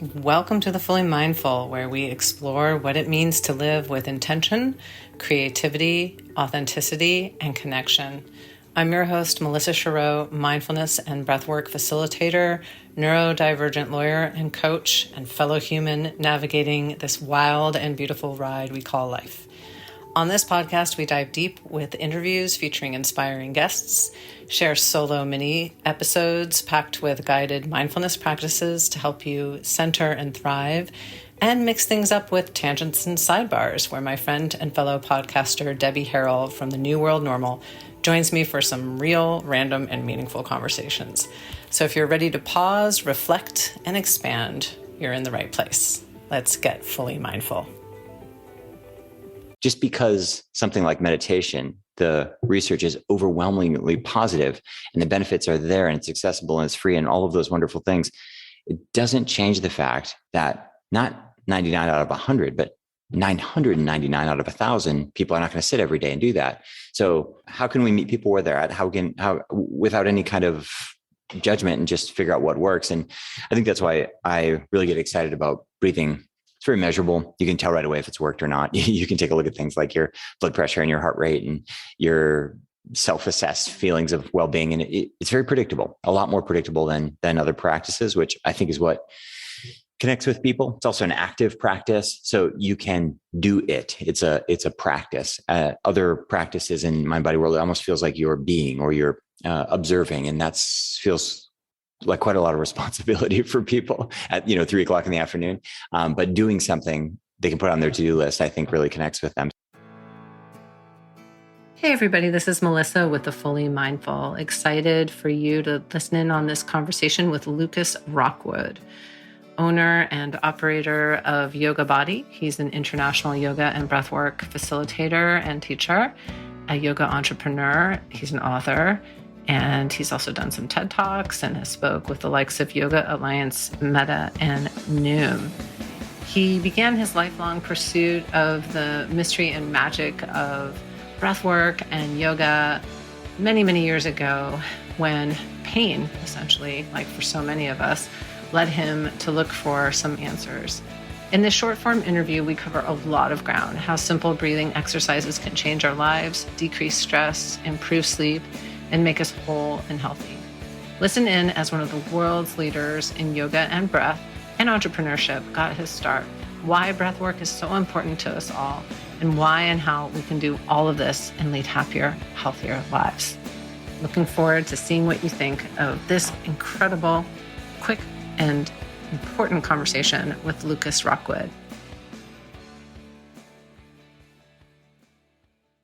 Welcome to The Fully Mindful, where we explore what it means to live with intention, creativity, authenticity, and connection. I'm your host, Melissa Chareau, mindfulness and breathwork facilitator, neurodivergent lawyer and coach, and fellow human navigating this wild and beautiful ride we call life. On this podcast, we dive deep with interviews featuring inspiring guests, share solo mini episodes packed with guided mindfulness practices to help you center and thrive, and mix things up with tangents and sidebars, where my friend and fellow podcaster Debbie Harrell from the New World Normal joins me for some real, random, and meaningful conversations. So if you're ready to pause, reflect, and expand, you're in the right place. Let's get fully mindful. Just because something like meditation, the research is overwhelmingly positive and the benefits are there and it's accessible and it's free and all of those wonderful things, it doesn't change the fact that not 99 out of 100, but 999 out of 1,000 people are not going to sit every day and do that. So how can we meet people where they're at? How without any kind of judgment and just figure out what works? And I think that's why I really get excited about breathing. It's very measurable. You can tell right away if it's worked or not. You can take a look at things like your blood pressure and your heart rate and your self-assessed feelings of well-being. And it's very predictable, a lot more predictable than other practices, which I think is what connects with people. It's also an active practice. So you can do it. It's a practice. Other practices in mind body world, it almost feels like you're being or you're observing. And that feels like quite a lot of responsibility for people at 3:00 in the afternoon. But doing something they can put on their to-do list, I think really connects with them. Hey everybody, this is Melissa with The Fully Mindful. Excited for you to listen in on this conversation with Lucas Rockwood, owner and operator of YogaBody. He's an international yoga and breathwork facilitator and teacher, a yoga entrepreneur. He's an author. And he's also done some TED Talks and has spoke with the likes of Yoga Alliance, Meta, and Noom. He began his lifelong pursuit of the mystery and magic of breathwork and yoga many, many years ago when pain, essentially, like for so many of us, led him to look for some answers. In this short-form interview, we cover a lot of ground: how simple breathing exercises can change our lives, decrease stress, improve sleep, and make us whole and healthy. Listen in as one of the world's leaders in yoga and breath and entrepreneurship got his start, why breathwork is so important to us all, and why and how we can do all of this and lead happier, healthier lives. Looking forward to seeing what you think of this incredible, quick, and important conversation with Lucas Rockwood.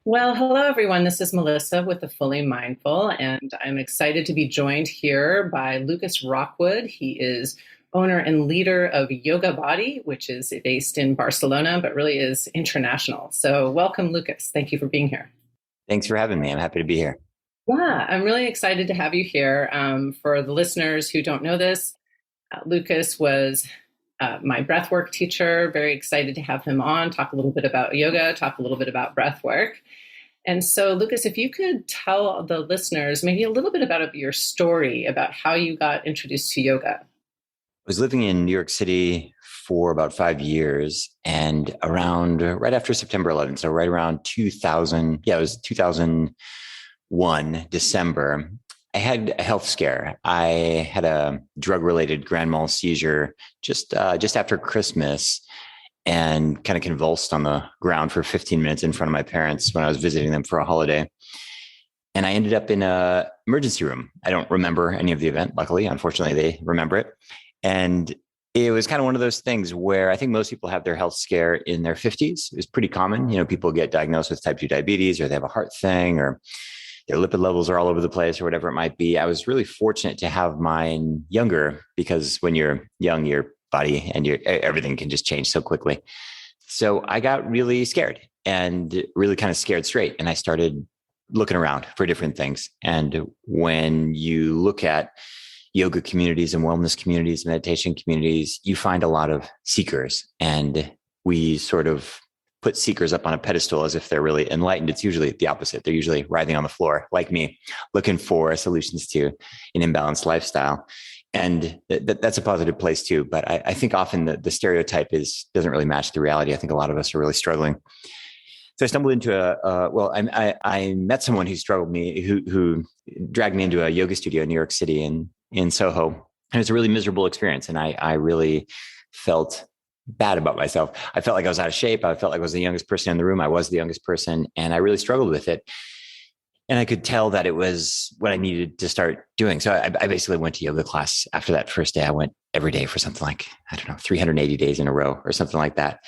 Well, hello, everyone. This is Melissa with The Fully Mindful, and I'm excited to be joined here by Lucas Rockwood. He is owner and leader of YogaBody, which is based in Barcelona, but really is international. So welcome, Lucas. Thank you for being here. Thanks for having me. I'm happy to be here. Yeah, I'm really excited to have you here. For the listeners who don't know this, Lucas was my breathwork teacher. Very excited to have him on, talk a little bit about yoga, talk a little bit about breathwork. And so, Lucas, if you could tell the listeners maybe a little bit about your story about how you got introduced to yoga. I was living in New York City for about 5 years, and right after September 11th, so right around 2000, it was 2001, December, I had a health scare. I had a drug-related grand mal seizure just after Christmas, and kind of convulsed on the ground for 15 minutes in front of my parents when I was visiting them for a holiday. And I ended up in an emergency room. I don't remember any of the event. Luckily, unfortunately, they remember it. And it was kind of one of those things where I think most people have their health scare in their 50s. It was pretty common. People get diagnosed with type 2 diabetes, or they have a heart thing, or their lipid levels are all over the place, or whatever it might be. I was really fortunate to have mine younger, because when you're young, your body and everything can just change so quickly. So I got really scared and really kind of scared straight. And I started looking around for different things. And when you look at yoga communities and wellness communities, meditation communities, you find a lot of seekers. And we sort of put seekers up on a pedestal as if they're really enlightened. It's usually the opposite. They're usually writhing on the floor, like me, looking for solutions to an imbalanced lifestyle. And that's a positive place too. But I think often the stereotype doesn't really match the reality. I think a lot of us are really struggling. So I stumbled into I met someone who dragged me into a yoga studio in New York City in Soho. And it was a really miserable experience. And I really felt bad about myself. I felt like I was out of shape. I felt like I was the youngest person in the room. I was the youngest person, and I really struggled with it. And I could tell that it was what I needed to start doing. So I basically went to yoga class after that first day. I went every day for something like, 380 days in a row or something like that.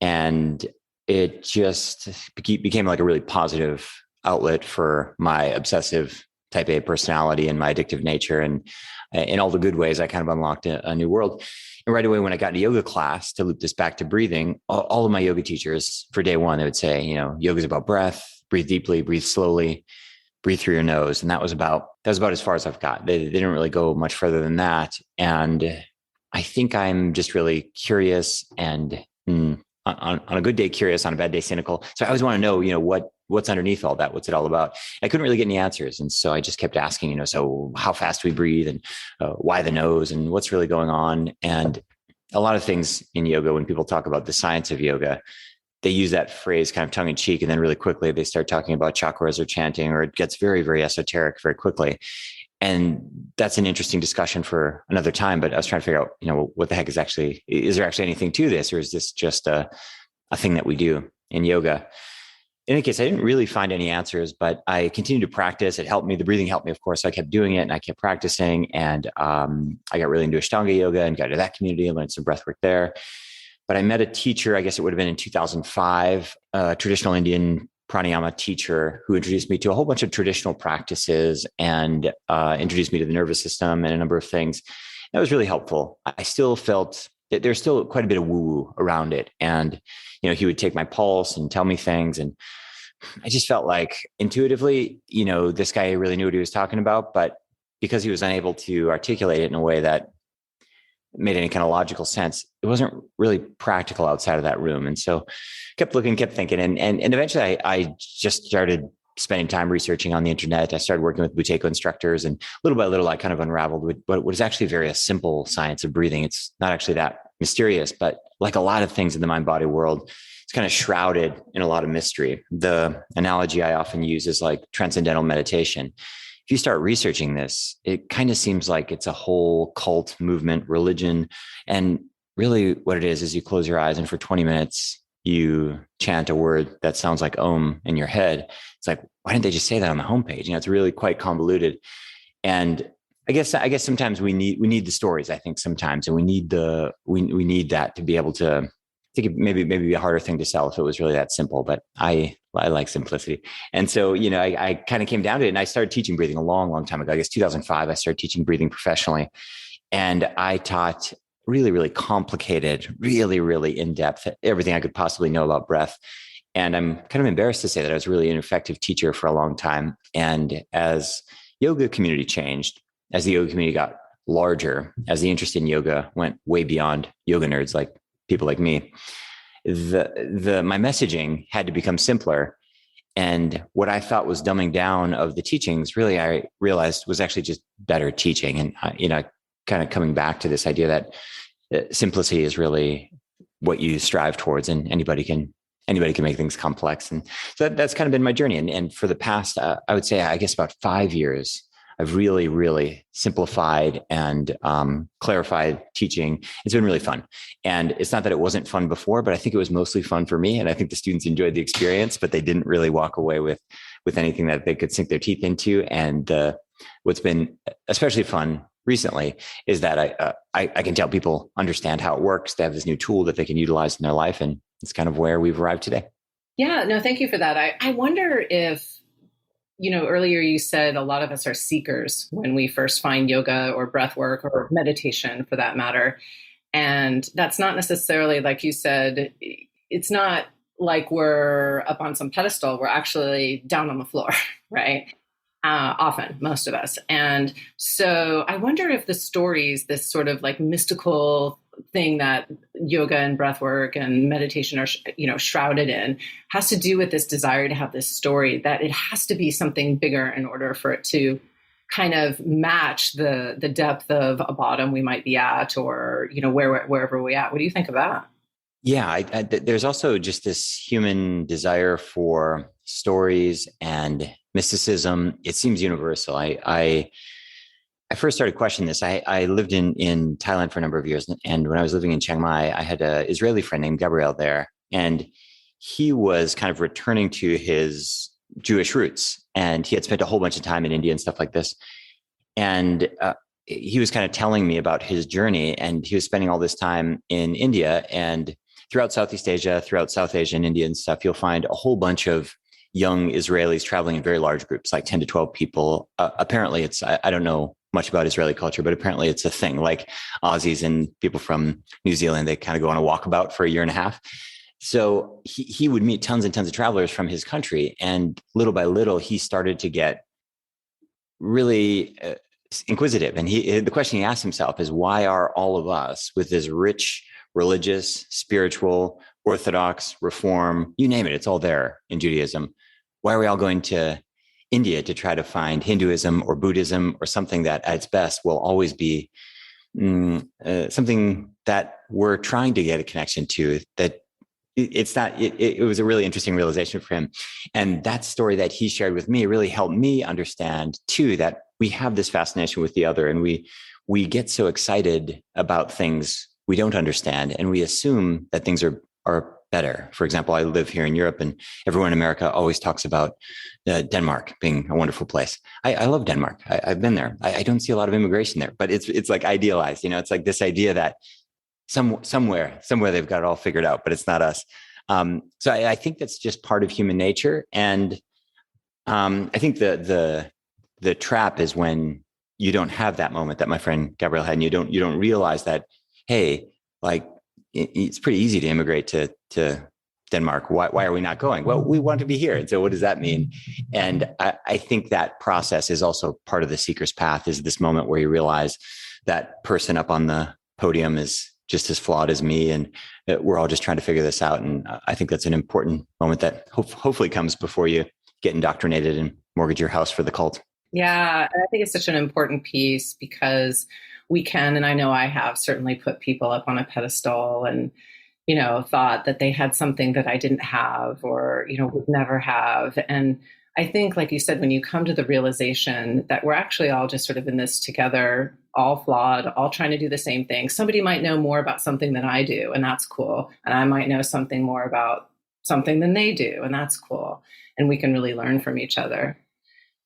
And it just became like a really positive outlet for my obsessive type A personality and my addictive nature. And in all the good ways, I kind of unlocked a new world. And right away, when I got into yoga class, to loop this back to breathing, all of my yoga teachers for day one, they would say, yoga is about breath, breathe deeply, breathe slowly, breathe through your nose. And that was about as far as I've got. They didn't really go much further than that. And I think I'm just really curious and on a good day, curious, on a bad day, cynical. So I always want to know, what's underneath all that? What's it all about? I couldn't really get any answers. And so I just kept asking, so how fast do we breathe, and why the nose, and what's really going on? And a lot of things in yoga, when people talk about the science of yoga, they use that phrase kind of tongue in cheek. And then really quickly, they start talking about chakras or chanting, or it gets very, very esoteric very quickly. And that's an interesting discussion for another time. But I was trying to figure out, what the heck is there actually anything to this? Or is this just a thing that we do in yoga? In any case, I didn't really find any answers, but I continued to practice. It helped me. The breathing helped me, of course. So I kept doing it and I kept practicing. And I got really into Ashtanga yoga and got into that community and learned some breath work there. But I met a teacher, I guess it would have been in 2005, a traditional Indian pranayama teacher who introduced me to a whole bunch of traditional practices and introduced me to the nervous system and a number of things. That was really helpful. I still felt that there's still quite a bit of woo-woo around it. And, he would take my pulse and tell me things. And I just felt like intuitively, this guy really knew what he was talking about, but because he was unable to articulate it in a way that made any kind of logical sense, it wasn't really practical outside of that room. And so kept looking, kept thinking. And eventually I just started spending time researching on the internet. I started working with Buteyko instructors, and little by little, I kind of unraveled what is actually a simple science of breathing. It's not actually that mysterious, but like a lot of things in the mind-body world, it's kind of shrouded in a lot of mystery. The analogy I often use is like transcendental meditation. If you start researching this, it kind of seems like it's a whole cult movement, religion. And really what it is you close your eyes and for 20 minutes, you chant a word that sounds like Om in your head. It's like, why didn't they just say that on the homepage? It's really quite convoluted. And I guess sometimes we need the stories, I think sometimes, and we need that to be able to, I think it maybe be a harder thing to sell if it was really that simple, but I like simplicity. And so, I kind of came down to it, and I started teaching breathing a long, long time ago. I guess 2005, I started teaching breathing professionally, and I taught really, really complicated, really, really in-depth, everything I could possibly know about breath. And I'm kind of embarrassed to say that I was really an effective teacher for a long time. And as yoga community changed, as the yoga community got larger, as the interest in yoga went way beyond yoga nerds like people like me, my messaging had to become simpler. And what I thought was dumbing down of the teachings, really, I realized was actually just better teaching. And, kind of coming back to this idea that simplicity is really what you strive towards, and anybody can make things complex. And so that's kind of been my journey. And for the past, I would say, I guess about 5 years, I've really, really simplified and clarified teaching. It's been really fun. And it's not that it wasn't fun before, but I think it was mostly fun for me. And I think the students enjoyed the experience, but they didn't really walk away with anything that they could sink their teeth into. And what's been especially fun recently is that I can tell people understand how it works. They have this new tool that they can utilize in their life. And it's kind of where we've arrived today. Yeah, no, thank you for that. I wonder if, earlier you said a lot of us are seekers when we first find yoga or breath work or meditation for that matter. And that's not necessarily, like you said, it's not like we're up on some pedestal. We're actually down on the floor, right? Often, most of us. And so I wonder if the stories, this sort of like mystical thing that yoga and breathwork and meditation are, shrouded in, has to do with this desire to have this story, that it has to be something bigger in order for it to kind of match the depth of a bottom we might be at, or, wherever we're at. What do you think of that? Yeah, there's also just this human desire for stories and mysticism. It seems universal. I first started questioning this. I lived in Thailand for a number of years. And when I was living in Chiang Mai, I had an Israeli friend named Gabriel there. And he was kind of returning to his Jewish roots. And he had spent a whole bunch of time in India and stuff like this. And he was kind of telling me about his journey. And he was spending all this time in India and throughout Southeast Asia, throughout South Asia and India and stuff. You'll find a whole bunch of young Israelis traveling in very large groups, like 10 to 12 people. Apparently, I don't know much about Israeli culture, but apparently it's a thing. Like Aussies and people from New Zealand, they kind of go on a walkabout for a year and a half. So he would meet tons and tons of travelers from his country. And little by little, he started to get really inquisitive. And the question he asked himself is, why are all of us with this rich, religious, spiritual, Orthodox, Reform, you name it, it's all there in Judaism. Why are we all going to India to try to find Hinduism or Buddhism or something that at its best will always be something that we're trying to get a connection to, that it's not, it was a really interesting realization for him. And that story that he shared with me really helped me understand too, that we have this fascination with the other, and we get so excited about things we don't understand, and we assume that things are better. For example, I live here in Europe, and everyone in America always talks about Denmark being a wonderful place. I love Denmark. I've been there. I don't see a lot of immigration there, but it's like idealized. It's like this idea that somewhere they've got it all figured out, but it's not us. So I think that's just part of human nature. And I think the trap is when you don't have that moment that my friend Gabriel had, and you don't realize that, hey, like, it's pretty easy to immigrate to Denmark. Why are we not going? Well, we want to be here. And so what does that mean? And I think that process is also part of the seeker's path, is this moment where you realize that person up on the podium is just as flawed as me. And we're all just trying to figure this out. And I think that's an important moment that hopefully comes before you get indoctrinated and mortgage your house for the cult. Yeah, I think it's such an important piece, because we can, and I know I have certainly put people up on a pedestal and, thought that they had something that I didn't have, or, would never have. And I think, like you said, when you come to the realization that we're actually all just sort of in this together, all flawed, all trying to do the same thing. Somebody might know more about something than I do, and that's cool. And I might know something more about something than they do, and that's cool. And we can really learn from each other.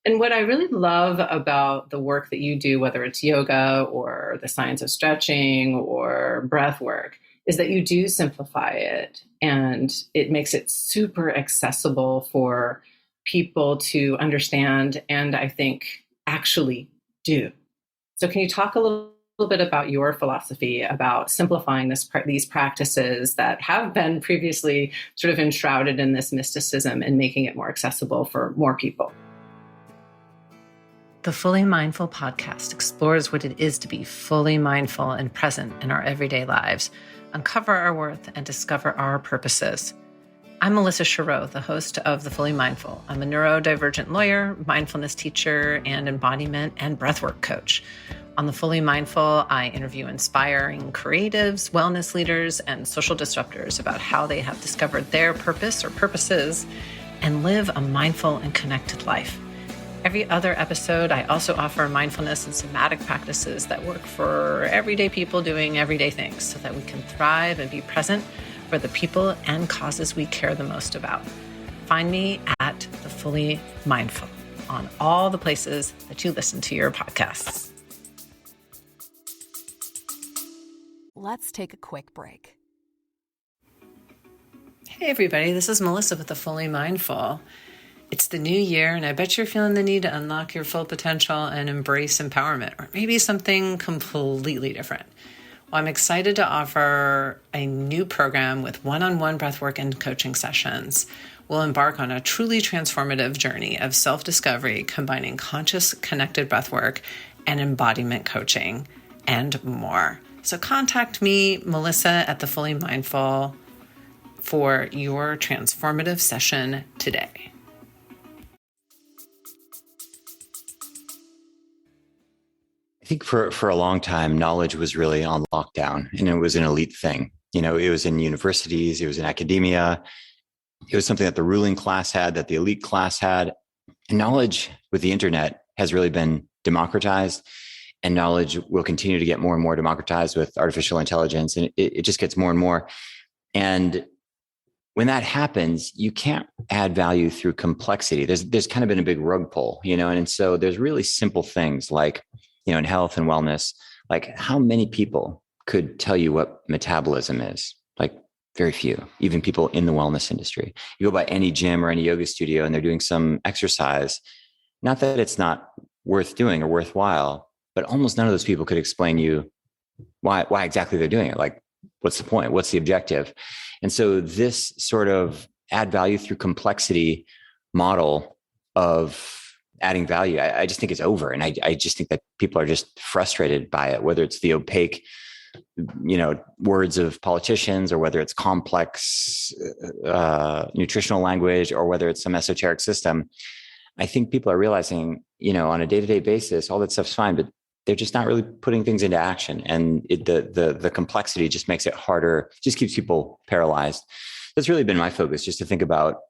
And what I really love about the work that you do, whether it's yoga or the science of stretching or breath work, is that you do simplify it, and it makes it super accessible for people to understand, and I think actually do. So can you talk a little bit about your philosophy about simplifying these practices that have been previously sort of enshrouded in this mysticism, and making it more accessible for more people? The Fully Mindful podcast explores what it is to be fully mindful and present in our everyday lives, uncover our worth, and discover our purposes. I'm Melissa Chareau, the host of The Fully Mindful. I'm a neurodivergent lawyer, mindfulness teacher, and embodiment and breathwork coach. On The Fully Mindful, I interview inspiring creatives, wellness leaders, and social disruptors about how they have discovered their purpose or purposes and live a mindful and connected life. Every other episode, I also offer mindfulness and somatic practices that work for everyday people doing everyday things, so that we can thrive and be present for the people and causes we care the most about. Find me at The Fully Mindful on all the places that you listen to your podcasts. Let's take a quick break. Hey, everybody. This is Melissa with The Fully Mindful. It's the new year, and I bet you're feeling the need to unlock your full potential and embrace empowerment, or maybe something completely different. Well, I'm excited to offer a new program with one-on-one breathwork and coaching sessions. We'll embark on a truly transformative journey of self-discovery, combining conscious, connected breathwork and embodiment coaching, and more. So contact me, Melissa, at The Fully Mindful, for your transformative session today. I think for a long time, knowledge was really on lockdown and it was an elite thing. It was in universities, it was in academia. It was something that the ruling class had, that the elite class had. And knowledge with the internet has really been democratized, and knowledge will continue to get more and more democratized with artificial intelligence. And it just gets more and more. And when that happens, you can't add value through complexity. There's kind of been a big rug pull, and so there's really simple things like, in health and wellness, like how many people could tell you what metabolism is? Like very few, even people in the wellness industry. You go by any gym or any yoga studio and they're doing some exercise. Not that it's not worth doing or worthwhile, but almost none of those people could explain you why exactly they're doing it. Like, what's the point? What's the objective? And so this sort of add value through complexity model of adding value, I just think it's over. And I just think that people are just frustrated by it, whether it's the opaque, words of politicians, or whether it's complex nutritional language, or whether it's some esoteric system. I think people are realizing, on a day-to-day basis, all that stuff's fine, but they're just not really putting things into action. And the complexity just makes it harder, just keeps people paralyzed. That's really been my focus, just to think about,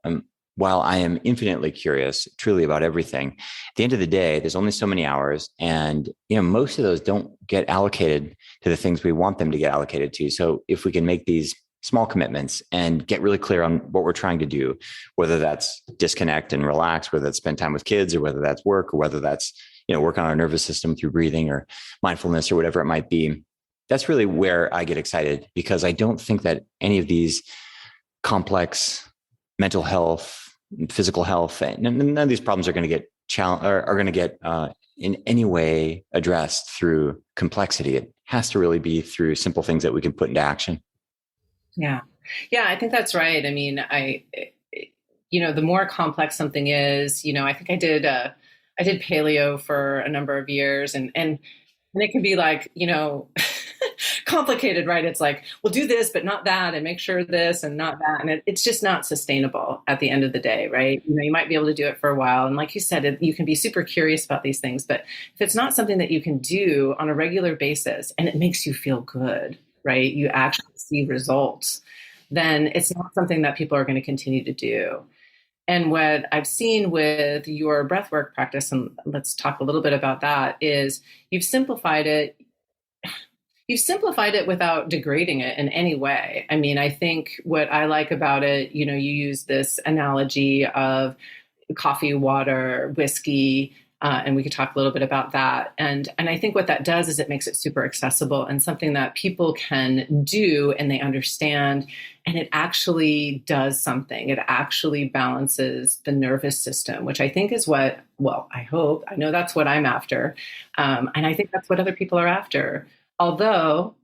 while I am infinitely curious, truly about everything, at the end of the day, there's only so many hours. And, most of those don't get allocated to the things we want them to get allocated to. So if we can make these small commitments and get really clear on what we're trying to do, whether that's disconnect and relax, whether that's spend time with kids, or whether that's work, or whether that's, work on our nervous system through breathing or mindfulness or whatever it might be. That's really where I get excited, because I don't think that any of these complex mental health, physical health, and none of these problems are going to get in any way addressed through complexity. It has to really be through simple things that we can put into action. Yeah. Yeah, I think that's right. I mean, the more complex something is, I think I did paleo for a number of years, and it can be like, complicated, right? It's like, we'll do this, but not that, and make sure this and not that. And it's just not sustainable at the end of the day, right? You might be able to do it for a while. And like you said, you can be super curious about these things, but if it's not something that you can do on a regular basis and it makes you feel good, right? You actually see results, then it's not something that people are going to continue to do. And what I've seen with your breathwork practice, and let's talk a little bit about that, is you've simplified it. You've simplified it without degrading it in any way. I mean, I think what I like about it, you use this analogy of coffee, water, whiskey, and we could talk a little bit about that. And I think what that does is it makes it super accessible and something that people can do and they understand. And it actually does something. It actually balances the nervous system, which I think is I know that's what I'm after. And I think that's what other people are after. Although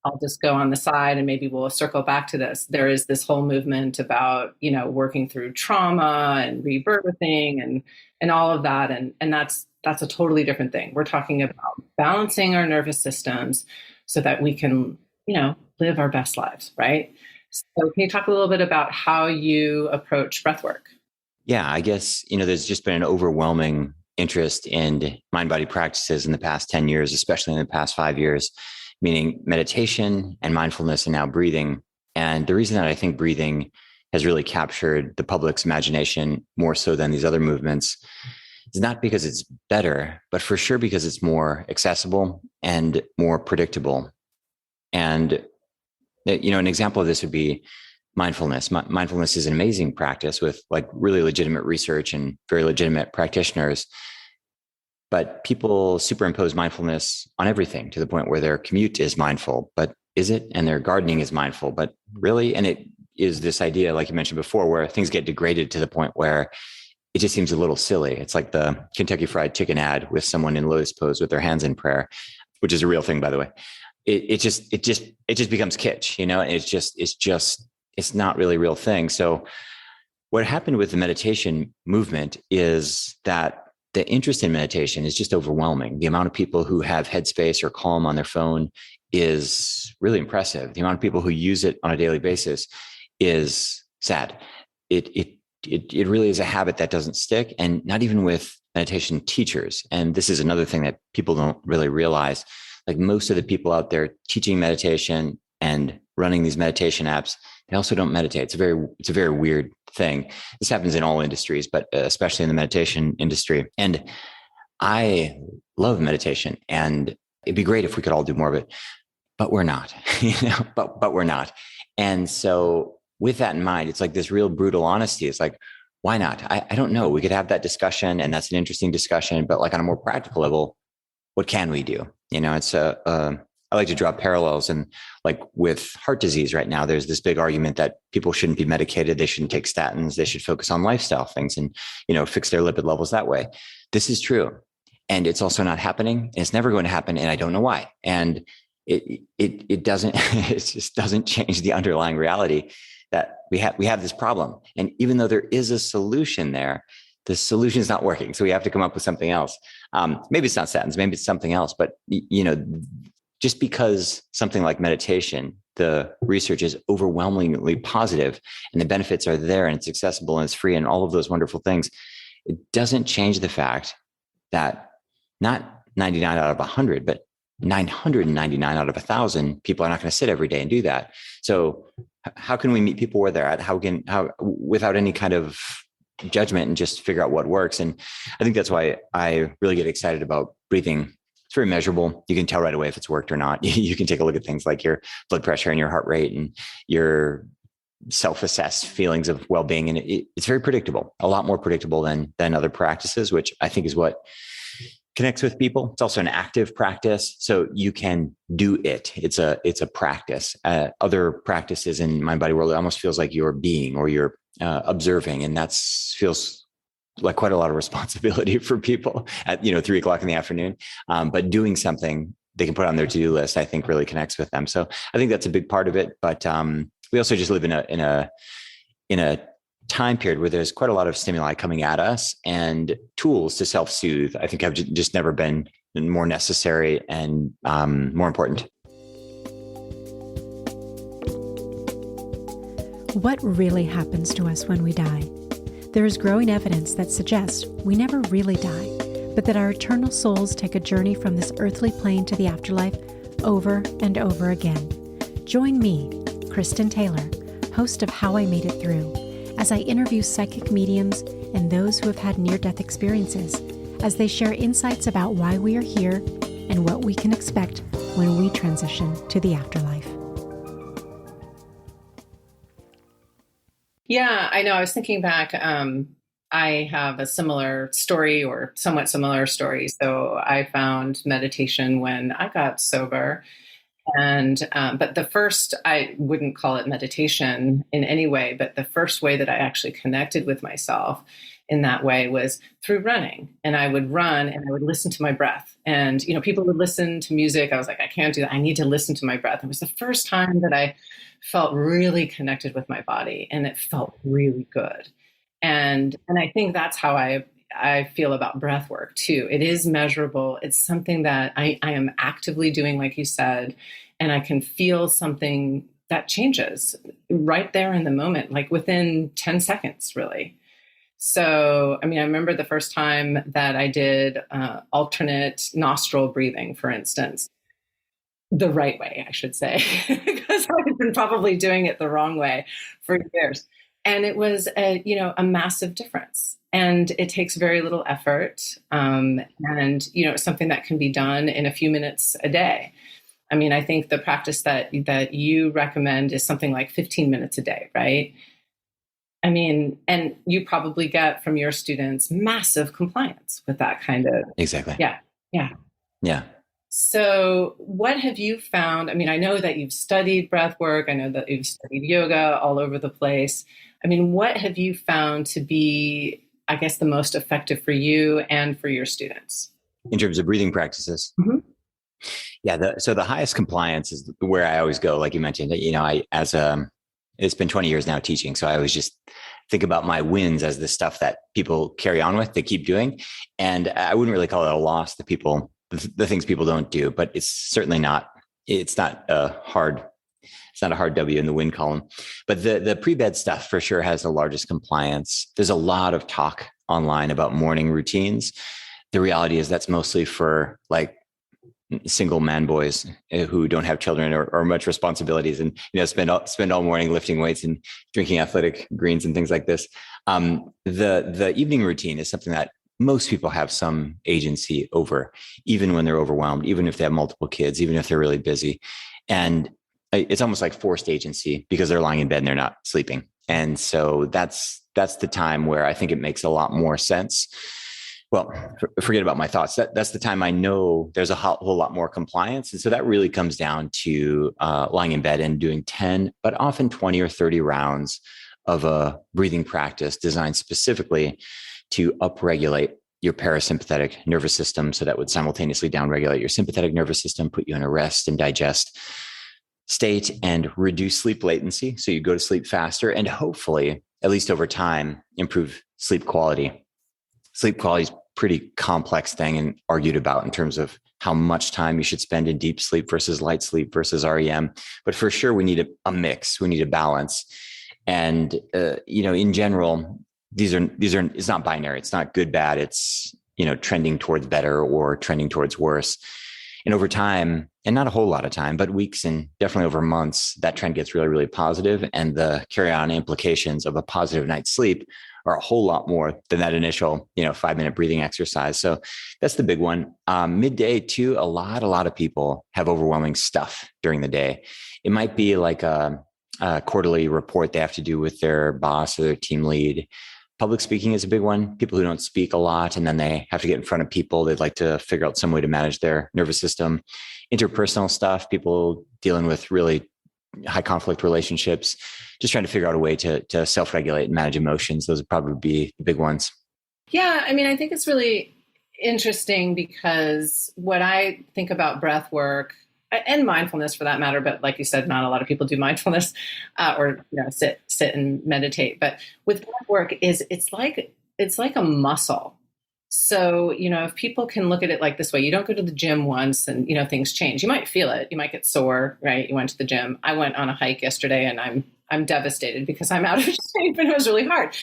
I'll just go on the side and maybe we'll circle back to this. There is this whole movement about, working through trauma and rebirthing and all of that. And that's a totally different thing. We're talking about balancing our nervous systems so that we can, live our best lives, right? So can you talk a little bit about how you approach breathwork? Yeah, I guess, there's just been an overwhelming interest in mind-body practices in the past 10 years, especially in the past 5 years, meaning meditation and mindfulness and now breathing. And the reason that I think breathing has really captured the public's imagination more so than these other movements is not because it's better, but for sure because it's more accessible and more predictable. And, an example of this would be mindfulness. Mindfulness is an amazing practice with like really legitimate research and very legitimate practitioners. But people superimpose mindfulness on everything to the point where their commute is mindful, but is it? And their gardening is mindful, but really? And it is this idea, like you mentioned before, where things get degraded to the point where it just seems a little silly. It's like the Kentucky Fried Chicken ad with someone in lotus pose with their hands in prayer, which is a real thing, by the way. It just becomes kitsch, it's not really a real thing. So what happened with the meditation movement is that the interest in meditation is just overwhelming. The amount of people who have Headspace or Calm on their phone is really impressive. The amount of people who use it on a daily basis is sad. It it really is a habit that doesn't stick, and not even with meditation teachers. And this is another thing that people don't really realize. Like most of the people out there teaching meditation and running these meditation apps, they also don't meditate. It's a very weird thing. This happens in all industries, but especially in the meditation industry. And I love meditation, and it'd be great if we could all do more of it, but we're not, but we're not. And so with that in mind, it's like this real brutal honesty. It's like, why not? I don't know. We could have that discussion, and that's an interesting discussion, but like on a more practical level, what can we do? It's I like to draw parallels, and like with heart disease right now, there's this big argument that people shouldn't be medicated. They shouldn't take statins. They should focus on lifestyle things and, fix their lipid levels that way. This is true. And it's also not happening. It's never going to happen. And I don't know why. And it doesn't, it just doesn't change the underlying reality that we have this problem. And even though there is a solution there, the solution is not working. So we have to come up with something else. Maybe it's not statins, maybe it's something else, but just because something like meditation, the research is overwhelmingly positive and the benefits are there and it's accessible and it's free and all of those wonderful things, it doesn't change the fact that not 99 out of 100, but 999 out of 1,000 people are not going to sit every day and do that. So how can we meet people where they're at? How without any kind of judgment and just figure out what works? And I think that's why I really get excited about breathing. It's very measurable. You can tell right away if it's worked or not. You can take a look at things like your blood pressure and your heart rate and your self-assessed feelings of well-being. And it's very predictable, a lot more predictable than other practices, which I think is what connects with people. It's also an active practice. So you can do it. It's a practice. Other practices in mind body world, it almost feels like you're being or you're observing. And that feels like quite a lot of responsibility for people at 3:00 in the afternoon. But doing something they can put on their to-do list, I think really connects with them. So I think that's a big part of it. But we also just live in a time period where there's quite a lot of stimuli coming at us, and tools to self-soothe, I think have just never been more necessary and more important. What really happens to us when we die? There is growing evidence that suggests we never really die, but that our eternal souls take a journey from this earthly plane to the afterlife over and over again. Join me, Kristen Taylor, host of How I Made It Through, as I interview psychic mediums and those who have had near-death experiences, as they share insights about why we are here and what we can expect when we transition to the afterlife. Yeah, I know. I was thinking back. I have a similar story or somewhat similar story. So I found meditation when I got sober. But the first, I wouldn't call it meditation in any way, but the first way that I actually connected with myself in that way was through running. And I would run and I would listen to my breath. And, people would listen to music. I was like, I can't do that. I need to listen to my breath. It was the first time that I felt really connected with my body, and it felt really good. And I think that's how I feel about breath work too. It is measurable. It's something that I am actively doing, like you said, and I can feel something that changes right there in the moment, like within 10 seconds, really. So, I remember the first time that I did alternate nostril breathing, for instance, the right way, I should say, because I've been probably doing it the wrong way for years. And it was a massive difference. And it takes very little effort. And something that can be done in a few minutes a day. I think the practice that you recommend is something like 15 minutes a day, right? And you probably get from your students massive compliance with that kind of. Exactly. Yeah. So what have you found? I know that you've studied breath work. I know that you've studied yoga all over the place. What have you found to be, I guess, the most effective for you and for your students? In terms of breathing practices? Mm-hmm. Yeah. So the highest compliance is where I always go. Like you mentioned, it's been 20 years now teaching. So I always just think about my wins as the stuff that people carry on with, they keep doing. And I wouldn't really call it a loss, the things people don't do, but it's certainly not, it's not It's not a hard W in the win column. But the pre-bed stuff for sure has the largest compliance. There's a lot of talk online about morning routines. The reality is that's mostly for like single man boys who don't have children or much responsibilities, and spend all morning lifting weights and drinking athletic greens and things like this. The evening routine is something that most people have some agency over, even when they're overwhelmed, even if they have multiple kids, even if they're really busy. And it's almost like forced agency because they're lying in bed and they're not sleeping. And so that's the time where I think it makes a lot more sense. Well, forget about my thoughts. That's the time I know there's a whole lot more compliance. And so that really comes down to lying in bed and doing 10, but often 20 or 30 rounds of a breathing practice designed specifically to upregulate your parasympathetic nervous system. So that would simultaneously downregulate your sympathetic nervous system, put you in a rest and digest state, and reduce sleep latency. So you go to sleep faster and hopefully, at least over time, improve sleep quality. Sleep quality is pretty complex thing and argued about in terms of how much time you should spend in deep sleep versus light sleep versus REM. But for sure, we need a mix. We need a balance. And, in general, these are, it's not binary. It's not good, bad. It's, trending towards better or trending towards worse. And over time, and not a whole lot of time, but weeks and definitely over months, that trend gets really, really positive. And the carry-on implications of a positive night's sleep are a whole lot more than that initial, 5-minute breathing exercise. So that's the big one. Midday too, a lot of people have overwhelming stuff during the day. It might be like a quarterly report they have to do with their boss or their team lead. Public speaking is a big one. People who don't speak a lot and then they have to get in front of people. They'd like to figure out some way to manage their nervous system. Interpersonal stuff, people dealing with really high conflict relationships, just trying to figure out a way to self-regulate and manage emotions. Those would probably be the big ones. Yeah. I mean, I think it's really interesting because what I think about breath work and mindfulness for that matter, but like you said, not a lot of people do mindfulness or sit and meditate. But with breath work it's like a muscle. So, if people can look at it like this way, you don't go to the gym once and, things change. You might feel it. You might get sore, right? You went to the gym. I went on a hike yesterday and I'm devastated because I'm out of shape and it was really hard.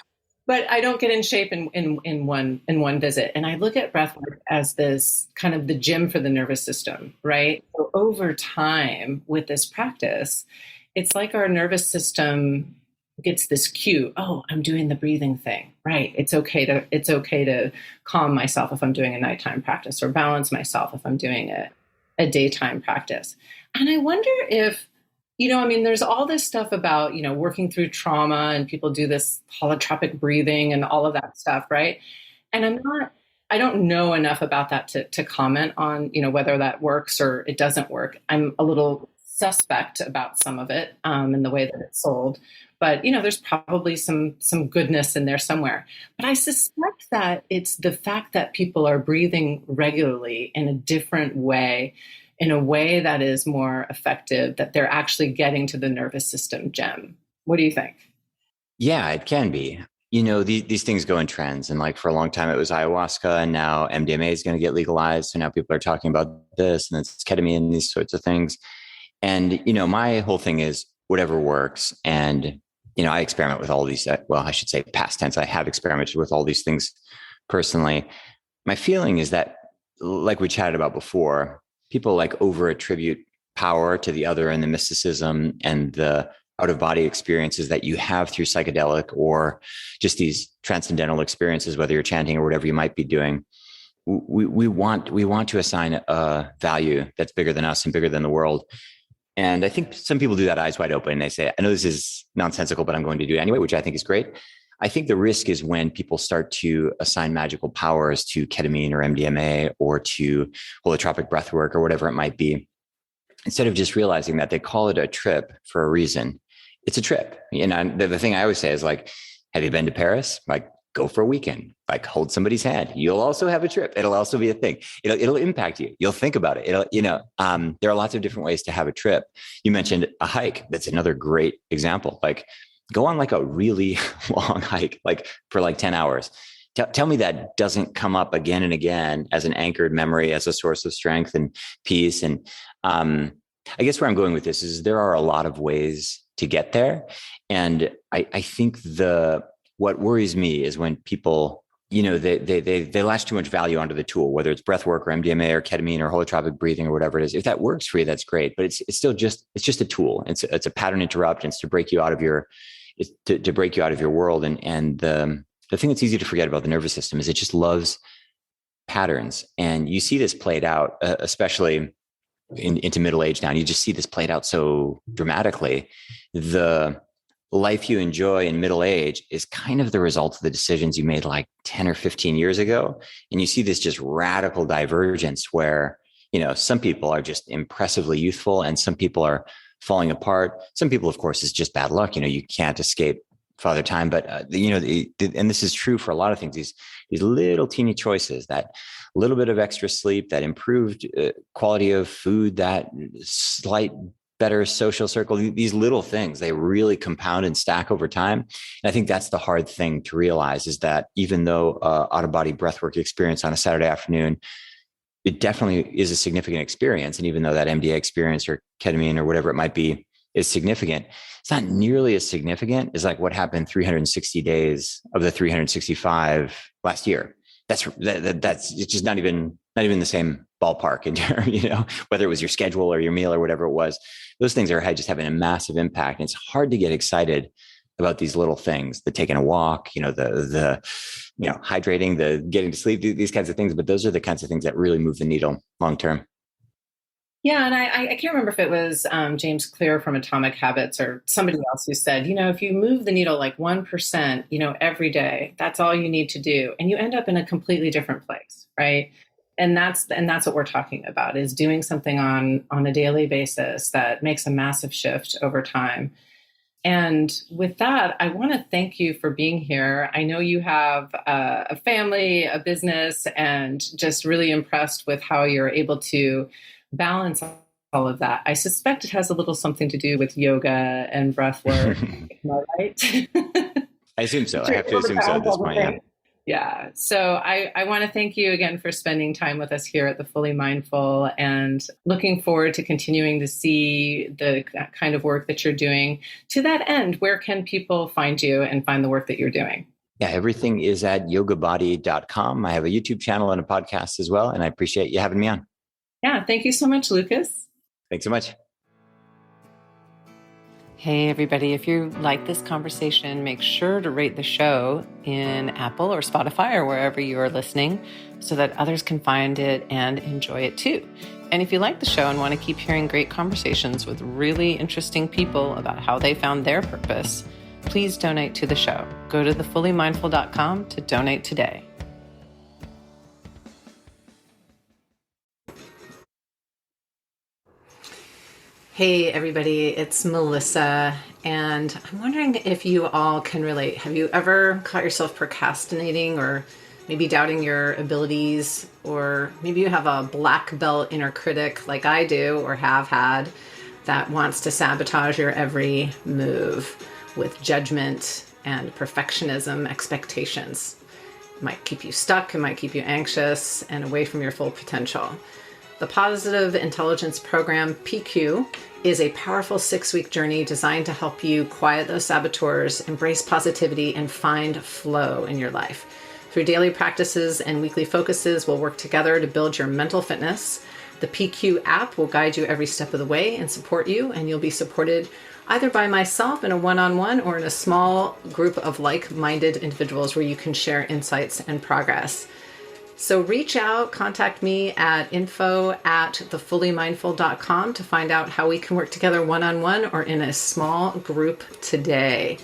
But I don't get in shape in one visit. And I look at breathwork as this kind of the gym for the nervous system, right? So over time with this practice, it's like our nervous system gets this cue. Oh, I'm doing the breathing thing, right? It's okay to calm myself if I'm doing a nighttime practice, or balance myself if I'm doing a daytime practice. And I wonder if, there's all this stuff about, working through trauma, and people do this holotropic breathing and all of that stuff, right? And I don't know enough about that to comment on, whether that works or it doesn't work. I'm a little suspect about some of it and the way that it's sold. But, there's probably some goodness in there somewhere. But I suspect that it's the fact that people are breathing regularly in a different way, in a way that is more effective, that they're actually getting to the nervous system gem. What do you think? Yeah, it can be. These things go in trends. And like for a long time, it was ayahuasca, and now MDMA is going to get legalized. So now people are talking about this, and it's ketamine and these sorts of things. And, my whole thing is whatever works. And, I experiment with all these, I should say past tense. I have experimented with all these things personally. My feeling is that, like we chatted about before, people like over attribute power to the other and the mysticism and the out of body experiences that you have through psychedelic or just these transcendental experiences, whether you're chanting or whatever you might be doing. We want to assign a value that's bigger than us and bigger than the world. And I think some people do that eyes wide open and they say, I know this is nonsensical, but I'm going to do it anyway, which I think is great. I think the risk is when people start to assign magical powers to ketamine or MDMA or to holotropic breath work or whatever it might be, instead of just realizing that they call it a trip for a reason. It's a trip. The thing I always say is like, have you been to Paris? Like, go for a weekend, like hold somebody's hand. You'll also have a trip. It'll also be a thing. It'll impact you. You'll think about it. There are lots of different ways to have a trip. You mentioned a hike. That's another great example. Like go on like a really long hike, like for like 10 hours. Tell me that doesn't come up again and again as an anchored memory, as a source of strength and peace. And I guess where I'm going with this is there are a lot of ways to get there. And I think what worries me is when people, they latch too much value onto the tool, whether it's breath work or MDMA or ketamine or holotropic breathing or whatever it is. If that works for you, that's great. But it's still just a tool. It's a pattern interrupt. And it's to break you out of your world. And the thing that's easy to forget about the nervous system is it just loves patterns. And you see this played out, especially into middle age now. And you just see this played out so dramatically. The life you enjoy in middle age is kind of the result of the decisions you made like 10 or 15 years ago. And you see this just radical divergence where, some people are just impressively youthful and some people are falling apart. Some people, of course, is just bad luck. You can't escape Father Time, but and this is true for a lot of things. These little teeny choices, that little bit of extra sleep, that improved quality of food, that slight better social circle, these little things, they really compound and stack over time. And I think that's the hard thing to realize, is that even though out-of-body breathwork experience on a Saturday afternoon, it definitely is a significant experience. And even though that MDA experience or ketamine or whatever it might be is significant, it's not nearly as significant as like what happened 360 days of the 365 last year. That's it's just not even the same ballpark in your, whether it was your schedule or your meal or whatever it was. Those things are just having a massive impact. And it's hard to get excited about these little things, the taking a walk, the hydrating, the getting to sleep, these kinds of things. But those are the kinds of things that really move the needle long term. Yeah. And I can't remember if it was James Clear from Atomic Habits or somebody else who said, if you move the needle like 1%, every day, that's all you need to do. And you end up in a completely different place. Right. And that's what we're talking about, is doing something on a daily basis that makes a massive shift over time. And with that, I want to thank you for being here. I know you have a family, a business, and just really impressed with how you're able to balance all of that. I suspect it has a little something to do with yoga and breath work. Am I right? I assume so. I have to assume so at this point. Yeah. Yeah. So I want to thank you again for spending time with us here at the Fully Mindful, and looking forward to continuing to see the kind of work that you're doing. To that end, where can people find you and find the work that you're doing? Yeah, everything is at yogabody.com. I have a YouTube channel and a podcast as well. And I appreciate you having me on. Yeah. Thank you so much, Lucas. Thanks so much. Hey, everybody, if you like this conversation, make sure to rate the show in Apple or Spotify or wherever you are listening so that others can find it and enjoy it too. And if you like the show and want to keep hearing great conversations with really interesting people about how they found their purpose, please donate to the show. Go to thefullymindful.com to donate today. Hey, everybody, it's Melissa, and I'm wondering if you all can relate. Have you ever caught yourself procrastinating or maybe doubting your abilities, or maybe you have a black belt inner critic like I do or have had that wants to sabotage your every move with judgment and perfectionism expectations? It might keep you stuck, it might keep you anxious and away from your full potential. The Positive Intelligence Program, PQ, is a powerful 6-week journey designed to help you quiet those saboteurs, embrace positivity, and find flow in your life. Through daily practices and weekly focuses, we'll work together to build your mental fitness. The PQ app will guide you every step of the way and support you, and you'll be supported either by myself in a one-on-one or in a small group of like-minded individuals where you can share insights and progress. So reach out, contact me at info@thefullymindful.com to find out how we can work together one-on-one or in a small group today.